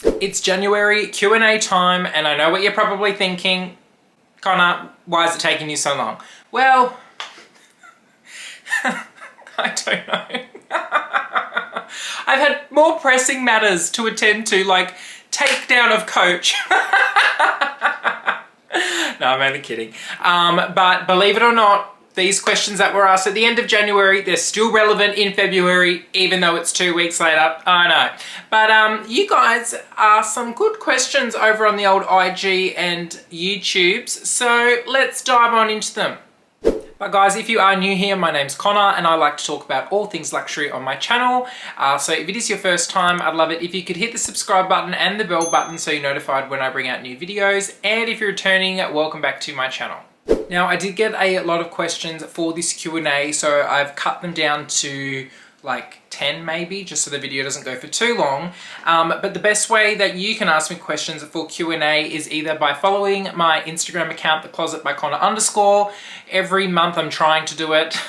It's January Q&A time, and I know what you're probably thinking. Connor, why is it taking you so long? Well, I don't know. I've had more pressing matters to attend to, like takedown of coach. No, I'm only kidding. But believe it or not, these questions that were asked at the end of January, they're still relevant in February, even though it's 2 weeks later. I know. But you guys asked some good questions over on the old IG and YouTubes, so let's dive on into them. But guys, if you are new here, my name's Connor and I like to talk about all things luxury on my channel. So if it is your first time, I'd love it if you could hit the subscribe button and the bell button so you're notified when I bring out new videos. And if you're returning, welcome back to my channel. Now, I did get a lot of questions for this Q&A, so I've cut them down to like 10 maybe, just so the video doesn't go for too long. But the best way that you can ask me questions for Q&A is either by following my Instagram account, theclosetbyconnor_. Every month I'm trying to do it.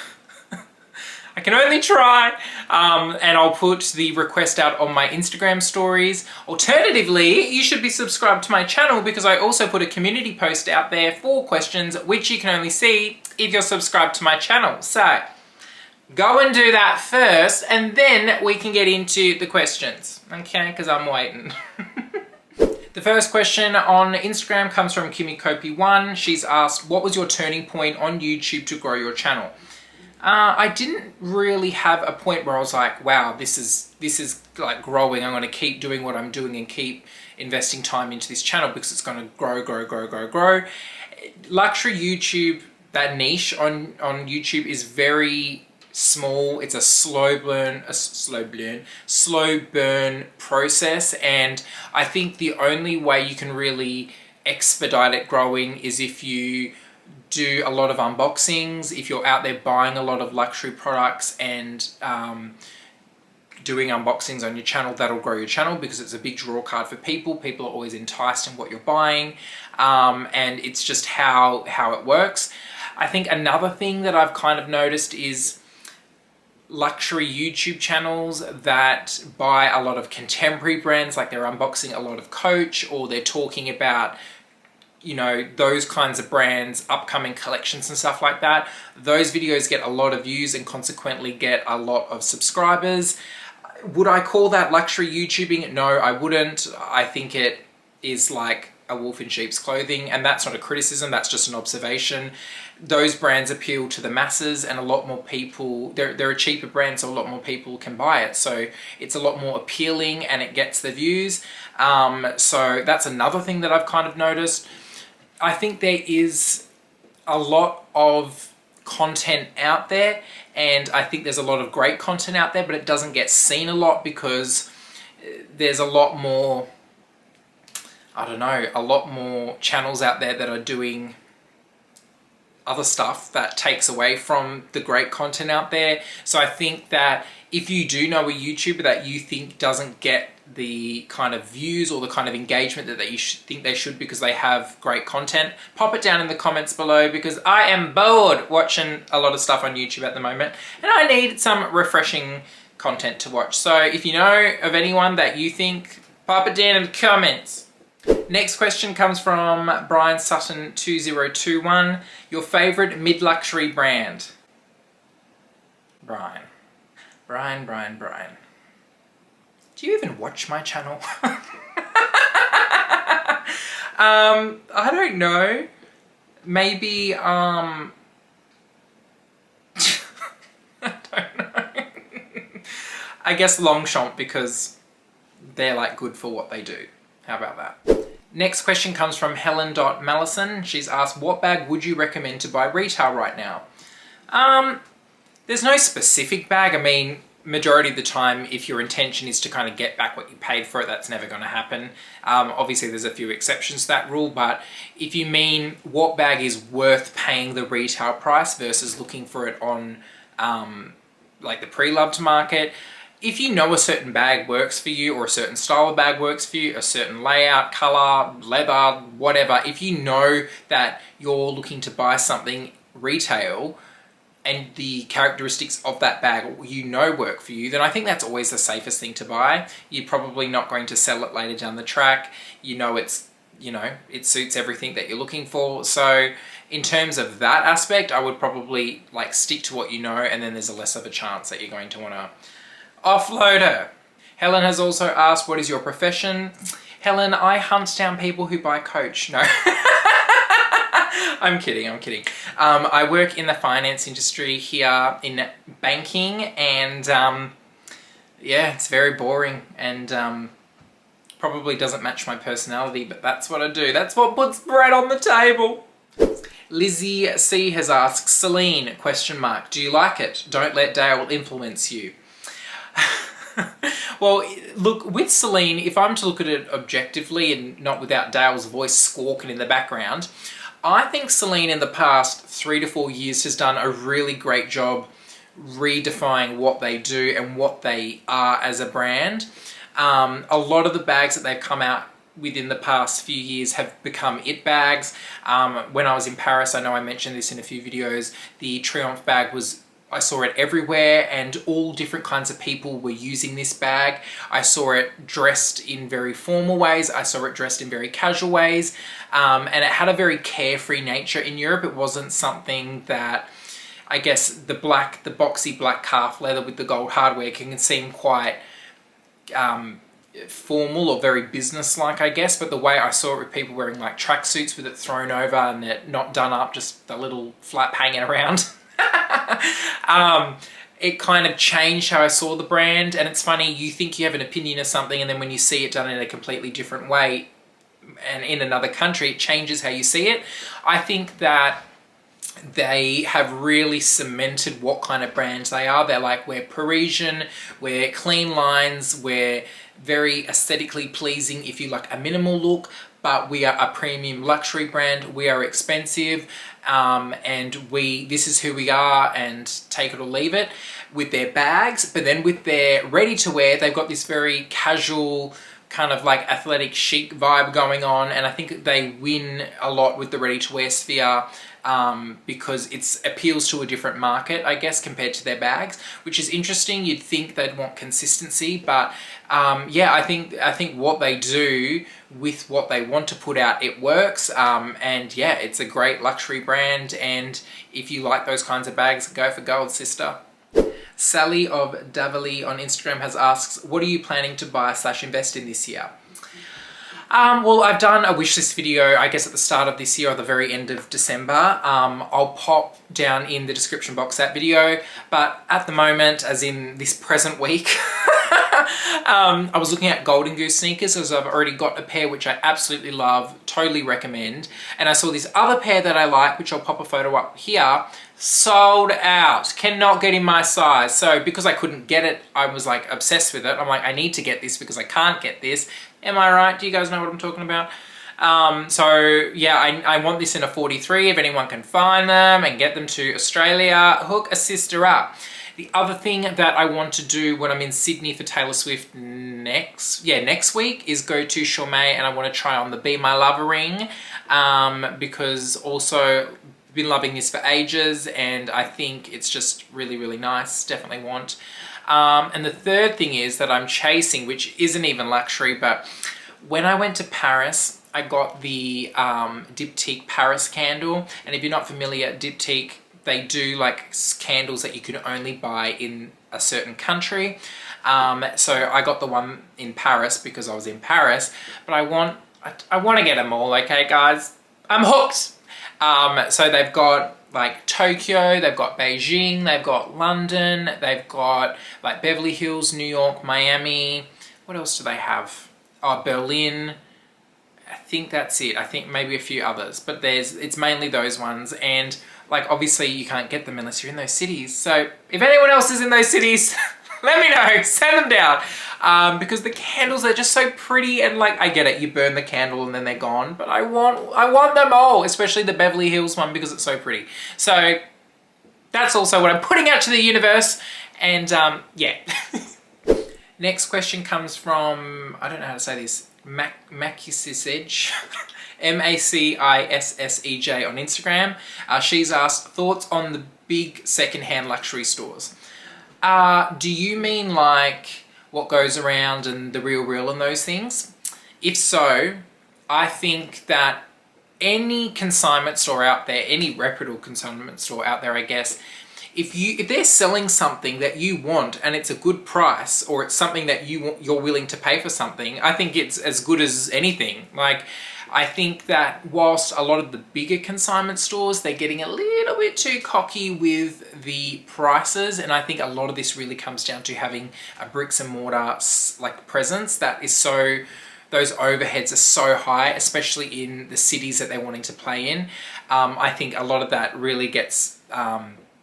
I can only try. And I'll put the request out on my Instagram stories. Alternatively, you should be subscribed to my channel because I also put a community post out there for questions, which you can only see if you're subscribed to my channel. So go and do that first, and then we can get into the questions, okay? Because I'm waiting. The first question on Instagram comes from KimiKopi1. She's asked, what was your turning point on YouTube to grow your channel? I didn't really have a point where I was like, wow, this is like growing. I'm going to keep doing what I'm doing and keep investing time into this channel because it's going to grow. Luxury YouTube, that niche on YouTube is very small. It's a slow burn process, and I think the only way you can really expedite it growing is if you do a lot of unboxings, if you're out there buying a lot of luxury products and doing unboxings on your channel. That'll grow your channel because it's a big draw card for people. People are always enticed in what you're buying, and it's just how it works. I think another thing that I've kind of noticed is luxury YouTube channels that buy a lot of contemporary brands, like they're unboxing a lot of Coach, or they're talking about, you know, those kinds of brands, upcoming collections and stuff like that. Those videos get a lot of views and consequently get a lot of subscribers. Would I call that luxury YouTubing? No, I wouldn't. I think it is like a wolf in sheep's clothing, and that's not a criticism, that's just an observation. Those brands appeal to the masses, and a lot more people, they're a cheaper brand, so a lot more people can buy it. So it's a lot more appealing and it gets the views. So that's another thing that I've kind of noticed. I think there is a lot of content out there, and I think there's a lot of great content out there, but it doesn't get seen a lot because there's a lot more, I don't know, a lot more channels out there that are doing other stuff that takes away from the great content out there. So I think that if you do know a YouTuber that you think doesn't get the kind of views or the kind of engagement that you think they should because they have great content, pop it down in the comments below, because I am bored watching a lot of stuff on YouTube at the moment and I need some refreshing content to watch. So if you know of anyone that you think, pop it down in the comments. Next question comes from Brian Sutton 2021. Your favorite mid-luxury brand? Brian. Do you even watch my channel? I don't know. Maybe, I don't know. I guess Longchamp, because they're like good for what they do. How about that? Next question comes from Helen.Mallison. She's asked, what bag would you recommend to buy retail right now? There's no specific bag. I mean, majority of the time, if your intention is to kind of get back what you paid for it, that's never going to happen. Obviously, there's a few exceptions to that rule, but if you mean what bag is worth paying the retail price versus looking for it on like the pre-loved market, if you know a certain bag works for you, or a certain style of bag works for you, a certain layout, color, leather, whatever, if you know that you're looking to buy something retail, and the characteristics of that bag work for you, then I think that's always the safest thing to buy. You're probably not going to sell it later down the track. It suits everything that you're looking for. So in terms of that aspect, I would probably like stick to what you know, and then there's a less of a chance that you're going to want to offload her. Helen has also asked, what is your profession? Helen, I hunt down people who buy Coach. No. I'm kidding. I work in the finance industry here in banking, and yeah, it's very boring and probably doesn't match my personality, but that's what I do. That's what puts bread on the table. Lizzie C has asked, Celine, ? Do you like it? Don't let Dale influence you. Well, look, with Celine, if I'm to look at it objectively and not without Dale's voice squawking in the background, I think Celine in the past 3 to 4 years has done a really great job redefining what they do and what they are as a brand. A lot of the bags that they've come out within the past few years have become it bags. When I was in Paris, I know I mentioned this in a few videos, the Triomphe bag I saw it everywhere, and all different kinds of people were using this bag. I saw it dressed in very formal ways. I saw it dressed in very casual ways. And it had a very carefree nature in Europe. It wasn't something that, I guess, the boxy black calf leather with the gold hardware can seem quite formal or very business-like, I guess. But the way I saw it with people wearing like tracksuits with it thrown over and it not done up, just the little flap hanging around. It kind of changed how I saw the brand. And it's funny, you think you have an opinion of something, and then when you see it done in a completely different way and in another country, it changes how you see it. I think that they have really cemented what kind of brands they are. They're like, we're Parisian, we're clean lines, we're very aesthetically pleasing if you like a minimal look, but we are a premium luxury brand. We are expensive, and this is who we are, and take it or leave it with their bags. But then with their ready-to-wear, they've got this very casual, kind of like athletic chic vibe going on, and I think they win a lot with the ready-to-wear sphere because it appeals to a different market, I guess, compared to their bags, which is interesting. You'd think they'd want consistency, but yeah, I think what they do with what they want to put out, it works. And yeah, it's a great luxury brand, and if you like those kinds of bags, go for gold, sister. Sally of Davily on Instagram has asked, what are you planning to buy / invest in this year? Well, I've done a wishlist video, I guess, at the start of this year or the very end of December. I'll pop down in the description box that video, but at the moment, as in this present week, I was looking at Golden Goose sneakers, as I've already got a pair which I absolutely love, totally recommend, and I saw this other pair that I like, which I'll pop a photo up here, sold out, cannot get in my size. So because I couldn't get it, I was like obsessed with it. I'm like, I need to get this because I can't get this. Am I right? Do you guys know what I'm talking about? So yeah, I want this in a 43. If anyone can find them and get them to Australia, hook a sister up. The other thing that I want to do when I'm in Sydney for Taylor Swift next week is go to Chaumet, and I want to try on the Be My Lover ring, because also been loving this for ages, and I think it's just really, really nice. Definitely want. And the third thing is that I'm chasing, which isn't even luxury, but when I went to Paris, I got the Diptyque Paris candle. And if you're not familiar, Diptyque, they do like candles that you can only buy in a certain country. So I got the one in Paris because I was in Paris, but I want to get them all, okay, guys? I'm hooked. So they've got like Tokyo, they've got Beijing, they've got London, they've got like Beverly Hills, New York, Miami. What else do they have? Oh, Berlin. I think that's it. I think maybe a few others, but it's mainly those ones. And like, obviously you can't get them unless you're in those cities. So if anyone else is in those cities, let me know, send them down. Because the candles are just so pretty, and like, I get it, you burn the candle and then they're gone, but I want them all, especially the Beverly Hills one because it's so pretty. So that's also what I'm putting out to the universe, and yeah. Next question comes from, I don't know how to say this, Macissej, Macissej on Instagram. She's asked, thoughts on the big secondhand luxury stores. Do you mean like what goes around and the Real and those things? If so, I think that any consignment store out there, any reputable consignment store out there, I guess, if they're selling something that you want and it's a good price, or it's something that you're willing to pay for something, I think it's as good as anything. Like, I think that whilst a lot of the bigger consignment stores, they're getting a little bit too cocky with the prices, and I think a lot of this really comes down to having a bricks and mortar like presence that is so, those overheads are so high, especially in the cities that they're wanting to play in. I think a lot of that really gets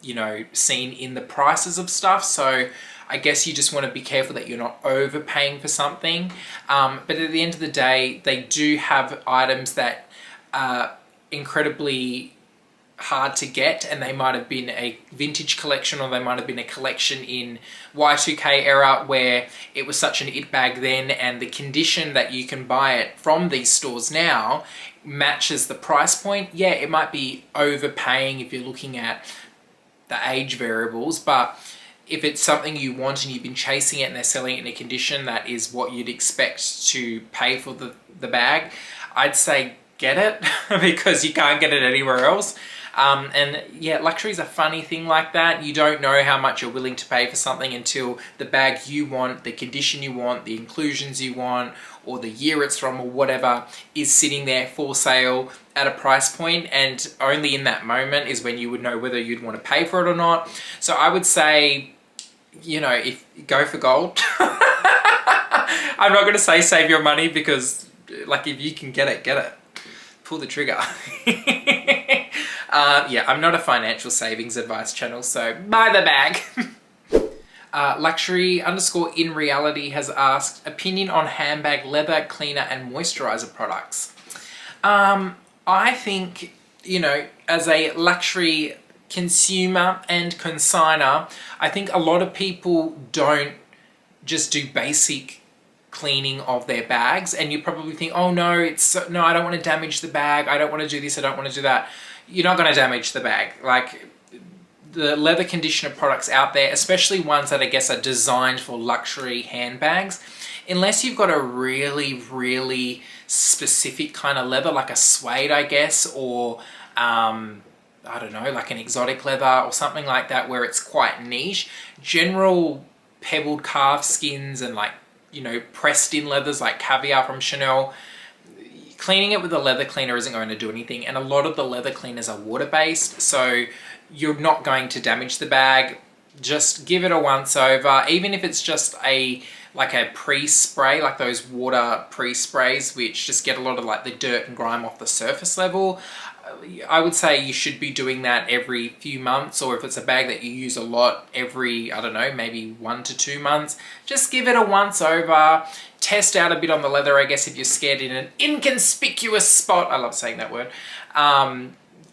you know, seen in the prices of stuff. So I guess you just want to be careful that you're not overpaying for something. But at the end of the day, they do have items that are incredibly hard to get, and they might have been a vintage collection, or they might have been a collection in Y2K era where it was such an it bag then, and the condition that you can buy it from these stores now matches the price point. Yeah, it might be overpaying if you're looking at the age variables, but if it's something you want and you've been chasing it and they're selling it in a condition that is what you'd expect to pay for the bag, I'd say get it because you can't get it anywhere else. And yeah, luxury is a funny thing like that. You don't know how much you're willing to pay for something until the bag you want, the condition you want, the inclusions you want, or the year it's from, or whatever, is sitting there for sale at a price point, and only in that moment is when you would know whether you'd want to pay for it or not. So I would say, you know, if go for gold. I'm not going to say save your money, because like, if you can get it, get it. Pull the trigger. Yeah, I'm not a financial savings advice channel, so buy the bag. Luxury _ in reality has asked opinion on handbag leather cleaner and moisturizer products. I think, you know, as a luxury consumer and consigner, I think a lot of people don't just do basic cleaning of their bags, and you probably think, oh no, no, I don't want to damage the bag, I don't want to do this, I don't want to do that. You're not going to damage the bag. Like, the leather conditioner products out there, especially ones that I guess are designed for luxury handbags, unless you've got a really specific kind of leather, like a suede, I guess, or I don't know, like an exotic leather or something like that, where it's quite niche. General pebbled calf skins and, like, you know, pressed in leathers like caviar from Chanel, cleaning it with a leather cleaner isn't going to do anything, and a lot of the leather cleaners are water-based, so you're not going to damage the bag. Just give it a once over, even if it's just like a pre-spray, like those water pre-sprays, which just get a lot of like the dirt and grime off the surface level. I would say you should be doing that every few months, or if it's a bag that you use a lot, every, I don't know, maybe 1 to 2 months. Just give it a once over, test out a bit on the leather, I guess, if you're scared in an inconspicuous spot. I love saying that word.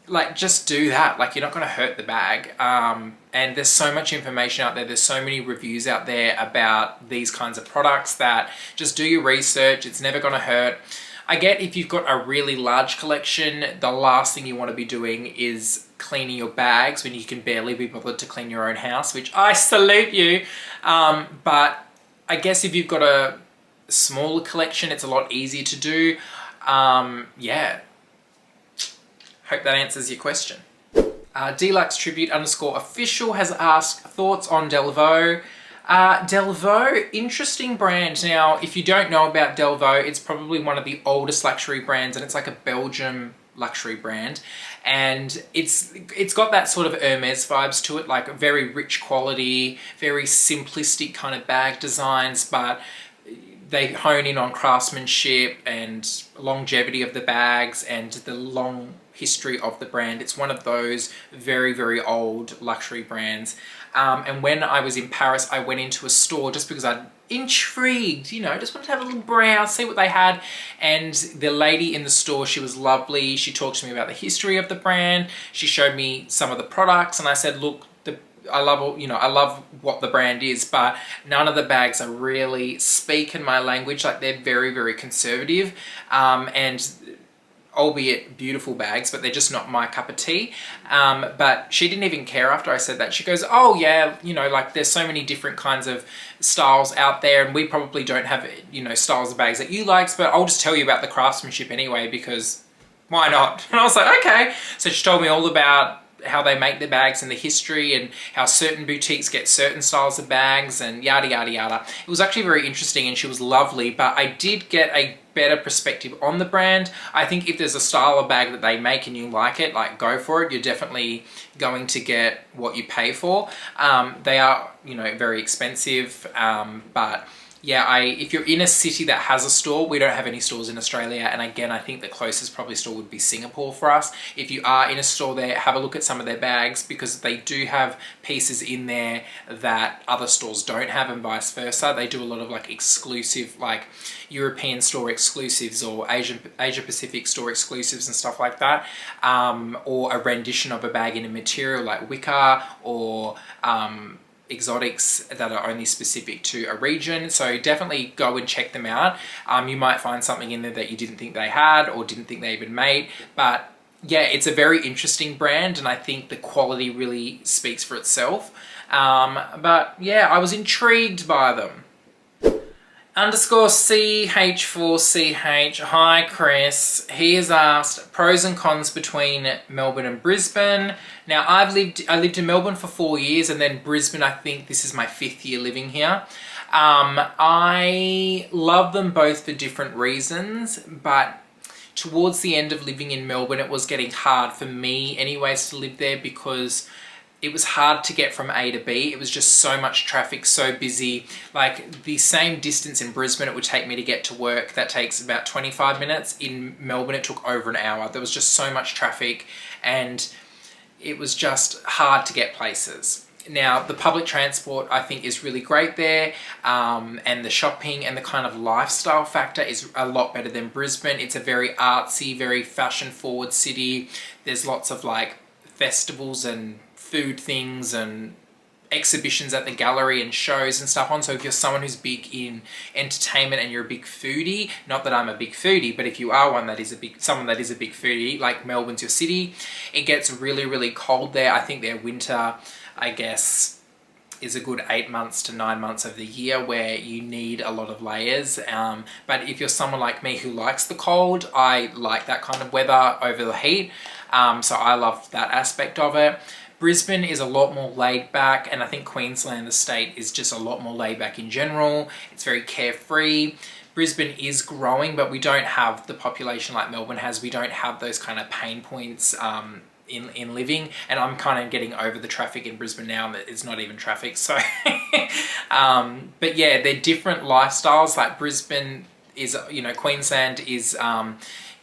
Like, just do that. Like, you're not going to hurt the bag. And there's so much information out there. There's so many reviews out there about these kinds of products that just do your research. It's never going to hurt. I get if you've got a really large collection, the last thing you want to be doing is cleaning your bags when you can barely be bothered to clean your own house, which I salute you. But I guess if you've got a smaller collection, it's a lot easier to do. Yeah. Hope that answers your question. Deluxe Tribute _ official has asked thoughts on Delvaux. Delvaux, interesting brand. Now, if you don't know about Delvaux, it's probably one of the oldest luxury brands, and it's like a Belgium luxury brand. And it's got that sort of Hermes vibes to it, like very rich quality, very simplistic kind of bag designs, but they hone in on craftsmanship and longevity of the bags and the long history of the brand. It's one of those very old luxury brands. And when I was in Paris, I went into a store just because I'm intrigued, you know, just wanted to have a little browse, see what they had. And the lady in the store, she was lovely. She talked to me about the history of the brand. She showed me some of the products, and I said, look, I love what the brand is, but none of the bags are really speaking my language. Like, they're very conservative. And albeit beautiful bags, but they're just not my cup of tea. But she didn't even care after I said that. She goes, oh yeah, you know, like there's so many different kinds of styles out there, and we probably don't have, you know, styles of bags that you like, but I'll just tell you about the craftsmanship anyway, because why not? And I was like, okay. So she told me all about how they make their bags and the history and how certain boutiques get certain styles of bags and yada yada yada. It was actually very interesting, and she was lovely, but I did get a better perspective on the brand. I think if there's a style of bag that they make and you like it, like, go for it. You're definitely going to get what you pay for. They are, you know, very expensive, but yeah, if you're in a city that has a store, we don't have any stores in Australia, and again, I think the closest probably store would be Singapore for us. If you are in a store there, have a look at some of their bags, because they do have pieces in there that other stores don't have, and vice versa. They do a lot of like exclusive, like European store exclusives or Asia Pacific store exclusives and stuff like that, or a rendition of a bag in a material like wicker, or exotics that are only specific to a region. So definitely go and check them out. You might find something in there that you didn't think they had or didn't think they even made, but yeah, it's a very interesting brand, and I think the quality really speaks for itself. But yeah, I was intrigued by them. _CH4CH. Hi Chris. He has asked pros and cons between Melbourne and Brisbane. Now I lived in Melbourne for 4 years, and then Brisbane, I think this is my 5th year living here. I love them both for different reasons, but towards the end of living in Melbourne, it was getting hard for me anyways to live there, because it was hard to get from A to B. It was just so much traffic, so busy. Like the same distance in Brisbane it would take me to get to work, that takes about 25 minutes. In Melbourne, it took over an hour. There was just so much traffic, and it was just hard to get places. Now, the public transport, I think, is really great there, and the shopping and the kind of lifestyle factor is a lot better than Brisbane. It's a very artsy, very fashion-forward city. There's lots of like festivals and food things and exhibitions at the gallery and shows and stuff on. So if you're someone who's big in entertainment and you're a big foodie, not that I'm a big foodie, but if you are someone that is a big foodie, like Melbourne's your city, it gets really, really cold there. I think their winter, I guess, is a good 8 months to 9 months of the year where you need a lot of layers. But if you're someone like me who likes the cold, I like that kind of weather over the heat. So I love that aspect of it. Brisbane is a lot more laid back, and I think Queensland, the state, is just a lot more laid back in general. It's very carefree. Brisbane is growing, but we don't have the population like Melbourne has. We don't have those kind of pain points in living, and I'm kind of getting over the traffic in Brisbane now that it's not even traffic. So, but yeah, they're different lifestyles. Like Brisbane is, you know, Queensland is,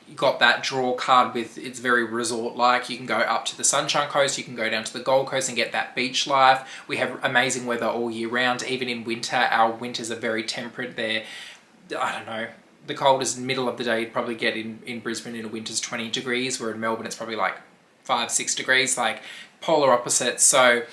you got that draw card with, it's very resort-like. You can go up to the Sunshine Coast, you can go down to the Gold Coast and get that beach life. We have amazing weather all year round. Even in winter, our winters are very temperate. They're, I don't know, the coldest middle of the day you'd probably get in Brisbane in a winter's 20 degrees, where in Melbourne it's probably like 5-6 degrees, like polar opposites. So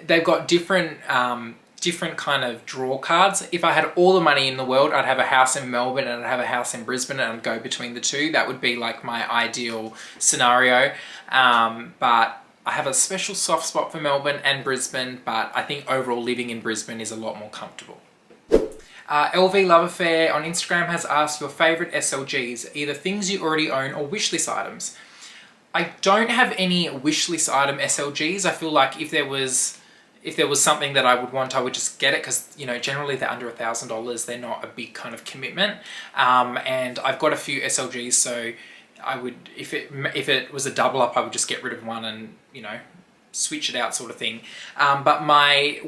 they've got different kind of draw cards. If I had all the money in the world, I'd have a house in Melbourne and I'd have a house in Brisbane, and I'd go between the two. That would be like my ideal scenario. But I have a special soft spot for Melbourne and Brisbane, but I think overall living in Brisbane is a lot more comfortable. LV Love Affair on Instagram has asked your favourite SLGs, either things you already own or wishlist items. I don't have any wishlist item SLGs. I feel like if there was something that I would want, I would just get it, because, you know, generally they're under $1,000. They're not a big kind of commitment. And I've got a few SLGs, so I would, if it was a double up, I would just get rid of one and, you know, switch it out sort of thing. But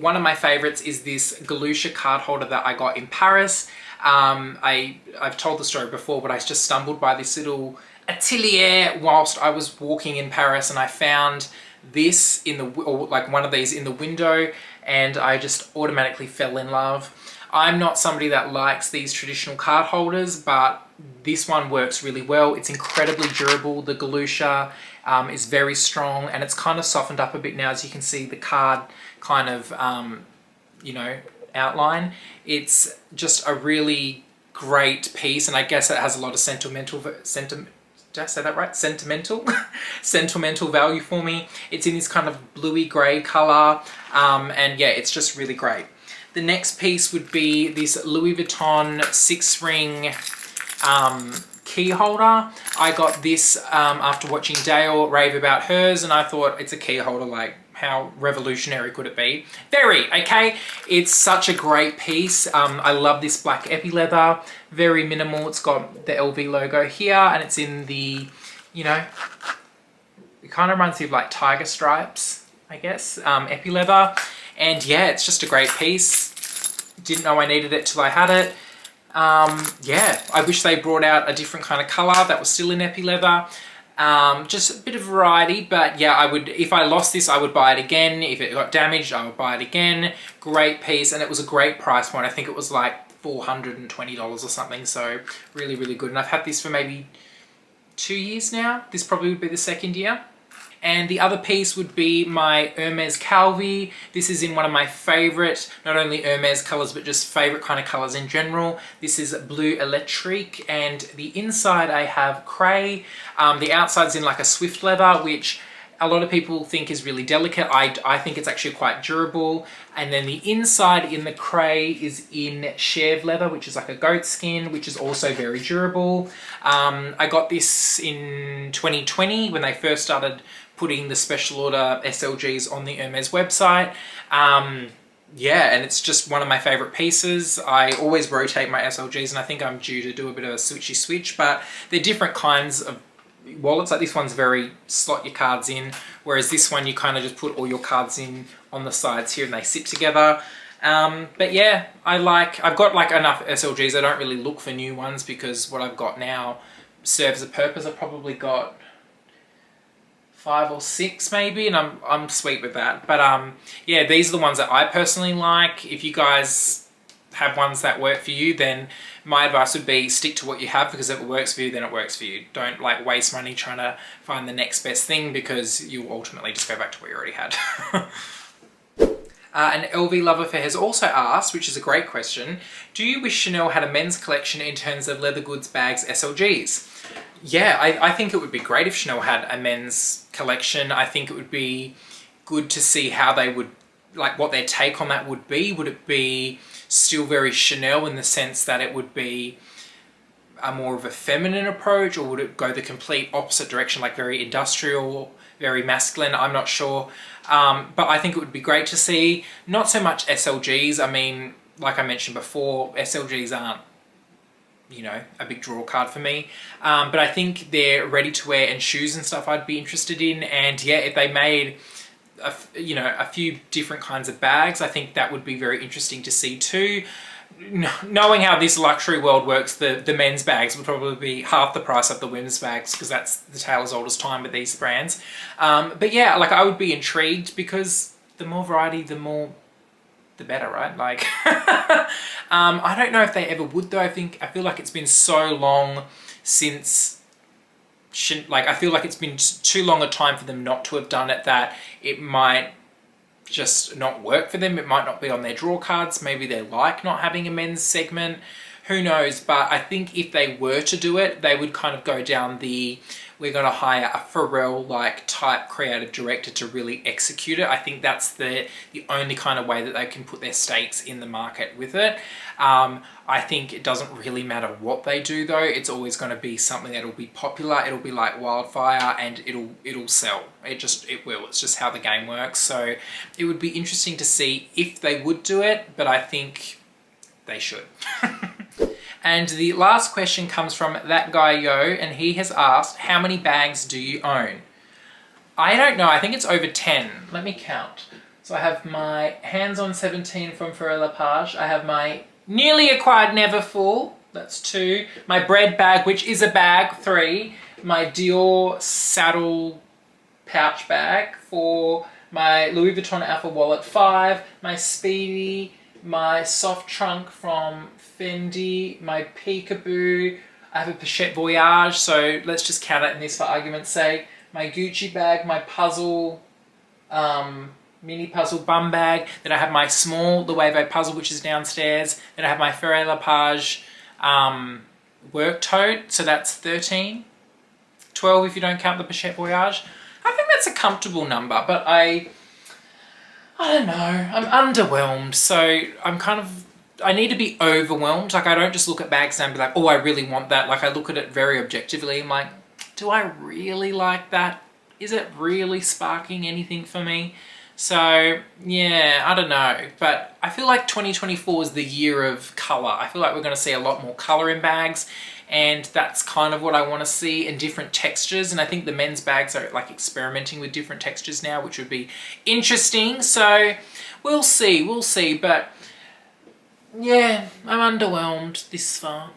one of my favorites is this Galusha card holder that I got in Paris. I've told the story before, but I just stumbled by this little atelier whilst I was walking in Paris, and I found this like one of these in the window, and I just automatically fell in love. I'm not somebody that likes these traditional card holders, but this one works really well. It's incredibly durable. The Galusha is very strong, and it's kind of softened up a bit now, as you can see the card kind of, you know, outline. It's just a really great piece, and I guess it has a lot of did I say that right? Sentimental, sentimental value for me. It's in this kind of bluey grey colour, and yeah, it's just really great. The next piece would be this Louis Vuitton 6-ring key holder. I got this after watching Dale rave about hers, and I thought it's a key holder, like how revolutionary could it be? Very, okay? It's such a great piece. I love this black epi leather, very minimal. It's got the LV logo here, and it's in the, you know, it kind of reminds me of like tiger stripes, I guess, epi leather. And yeah, it's just a great piece. Didn't know I needed it till I had it. Yeah, I wish they brought out a different kind of color that was still in epi leather. Just a bit of variety, but yeah, I would, if I lost this, I would buy it again. If it got damaged, I would buy it again. Great piece, and it was a great price point. I think it was like $420 or something, so really, really good. And I've had this for maybe 2 years now. This probably would be the second year. And the other piece would be my Hermes Calvi. This is in one of my favorite, not only Hermes colors, but just favorite kind of colors in general. This is Blue Electric, and the inside I have Cray. The outside's in like a Swift leather, which a lot of people think is really delicate. I think it's actually quite durable. And then the inside in the Cray is in Chev leather, which is like a goat skin, which is also very durable. I got this in 2020 when they first started putting the special order SLGs on the Hermes website. Yeah, and it's just one of my favorite pieces. I always rotate my SLGs, and I think I'm due to do a bit of a switchy switch, but they're different kinds of wallets. Like this one's very slot your cards in, whereas this one you kind of just put all your cards in on the sides here and they sit together. But yeah, I've got like enough SLGs. I don't really look for new ones because what I've got now serves a purpose. I've probably got 5 or 6 maybe, and I'm sweet with that. But yeah, these are the ones that I personally like. If you guys have ones that work for you, then my advice would be stick to what you have, because if it works for you, then it works for you. Don't like waste money trying to find the next best thing, because you'll ultimately just go back to what you already had. An LV Love Affair has also asked, which is a great question, do you wish Chanel had a men's collection in terms of leather goods, bags, SLGs? Yeah, I think it would be great if Chanel had a men's collection. I think it would be good to see how they would, like what their take on that would be. Would it be still very Chanel in the sense that it would be a more of a feminine approach, or would it go the complete opposite direction, like very industrial, very masculine? I'm not sure. But I think it would be great to see. Not so much SLGs. I mean, like I mentioned before, SLGs aren't, you know, a big draw card for me. But I think they're ready to wear and shoes and stuff I'd be interested in. And yeah, if they made a few different kinds of bags, I think that would be very interesting to see too. Knowing how this luxury world works, the men's bags would probably be half the price of the women's bags, because that's the tale as old as time with these brands. But yeah, like I would be intrigued, because the more variety, the better, right? Like, I don't know if they ever would though. I feel like it's been so long since, like I feel like it's been too long a time for them not to have done it, that it might just not work for them. It might not be on their draw cards. Maybe they like not having a men's segment. Who knows? But I think if they were to do it, they would kind of go down the, we're going to hire a Pharrell-like type creative director to really execute it. I think that's the only kind of way that they can put their stakes in the market with it. I think it doesn't really matter what they do though. It's always going to be something that'll be popular. It'll be like wildfire, and it'll sell. It will. It's just how the game works. So it would be interesting to see if they would do it, but I think they should. And the last question comes from That Guy Yo, and he has asked, how many bags do you own? I don't know. I think it's over 10. Let me count. So I have my Hands-On 17 from Ferrero Page. I have my newly acquired Neverfull. That's 2. My bread bag, which is a bag, 3. My Dior saddle pouch bag, 4. My Louis Vuitton Alpha wallet, 5. My Speedy, my soft trunk from Fendi, my Peekaboo, I have a Pochette Voyage, so let's just count it in this for argument's sake. My Gucci bag, my puzzle, mini puzzle bum bag. Then I have my small Loewe puzzle, which is downstairs. Then I have my Ferrero Page work tote, so that's 13. 12 if you don't count the Pochette Voyage. I think that's a comfortable number, but I don't know, I'm underwhelmed, so I need to be overwhelmed. Like, I don't just look at bags and be like, oh, I really want that. Like, I look at it very objectively. I'm like, do I really like that? Is it really sparking anything for me? So, yeah, I don't know. But I feel like 2024 is the year of colour. I feel like we're going to see a lot more colour in bags, and that's kind of what I want to see, in different textures. And I think the men's bags are like experimenting with different textures now, which would be interesting. So we'll see. But yeah, I'm underwhelmed this far.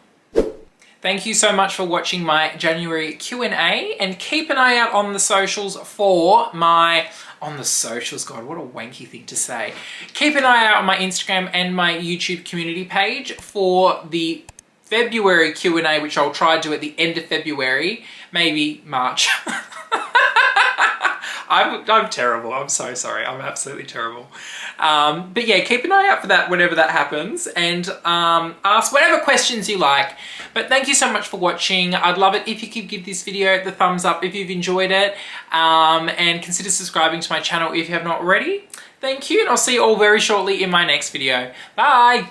Thank you so much for watching my January Q&A, and keep an eye out on the socials for my... On the socials, God, what a wanky thing to say. Keep an eye out on my Instagram and my YouTube community page for the February Q&A, which I'll try to do at the end of February, maybe March. I'm terrible. I'm so sorry. I'm absolutely terrible. But yeah, keep an eye out for that whenever that happens, and ask whatever questions you like. But thank you so much for watching. I'd love it if you could give this video the thumbs up if you've enjoyed it, and consider subscribing to my channel if you have not already. Thank you, and I'll see you all very shortly in my next video. Bye!